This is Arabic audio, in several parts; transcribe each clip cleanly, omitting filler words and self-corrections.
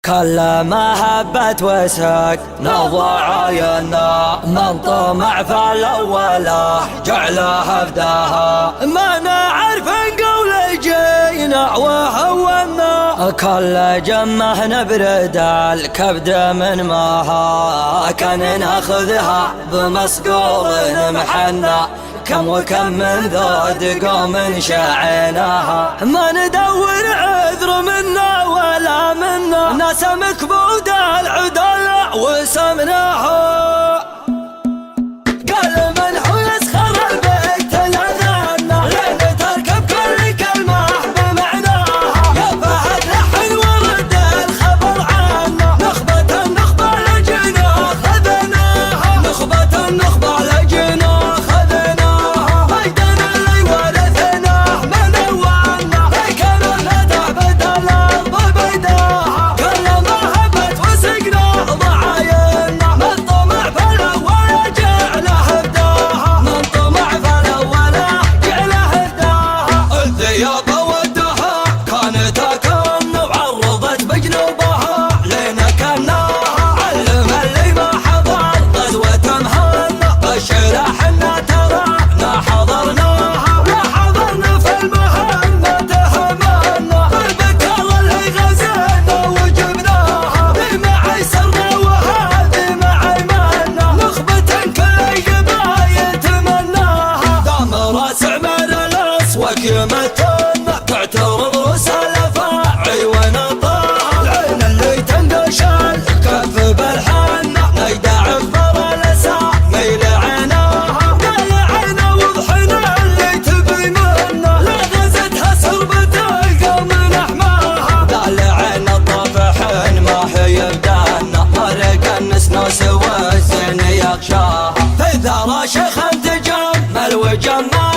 كل ما هبت وسق نضع عينا من طمع فالأولى جعلها فداها ما نعرف نقول جينا وهونا كل جمه نبرد الكبد من ماها كان ناخذها بمسقول محنا كم وكم من ذود قوم شعيناها ما ندور عذر منا ولا منا ناس مكبود العدل وسمناها قال من هو يسخر البيت لنا لين تركب كل كلمة بمعناها يا فهد لحن ورد الخبر عنا نخبة النخبة لجنا خذناها نخبة النخبة لجنا وكمتنا تعترض وسلفا عيون طه العين اللي تنقش الكف بالحنة نيدع عفر الاسى ميل عيناها قال عينا وضحنا اللي تبي منا لا غزتها سربة القوم نحماها قال عين الطفحين ما هي بدانا مرق النسنا سوى الزين يغشاها فإذا راشخ تجمل وجمال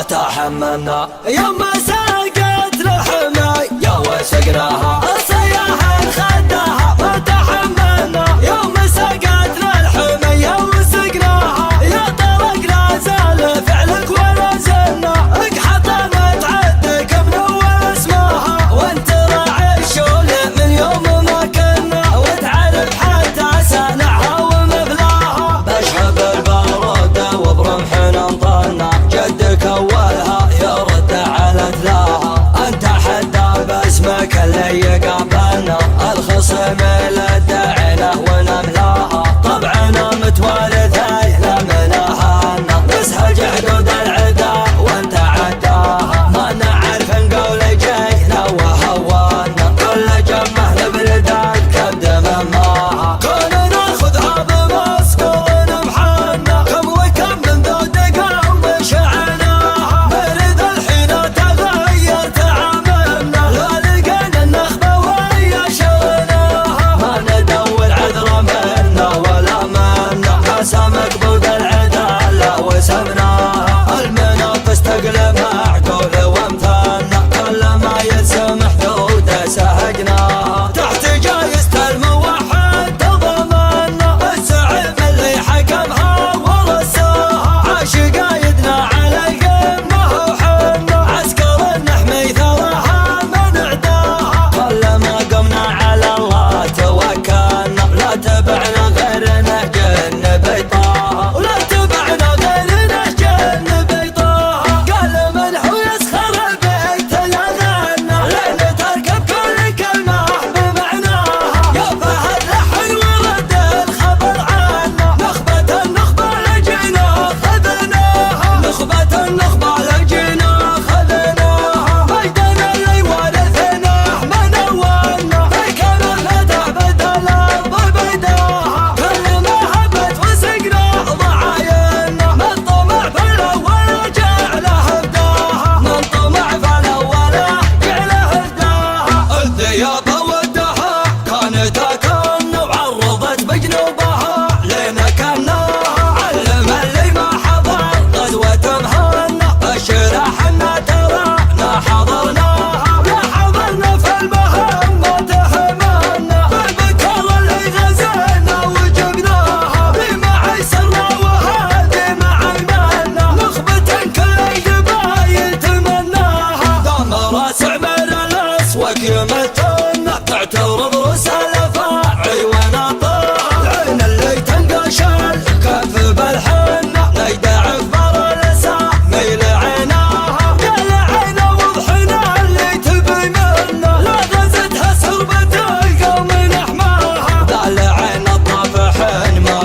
تحملنا يوم ساقت لحمي يا وسقناها الصياح خداها ما تحملنا يوم ساقت للحمي يا وسقناها يا طرق لا زال فعلك ولا زلنا اقحطمت عدك من اول اسمها وانت راعي الشول من يوم ما كنا وتعرف حتى سنعها ومبلاها بشحب البارودة وبرمح ننطلنا جدك اولها يرد على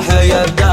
الفرح يبدأ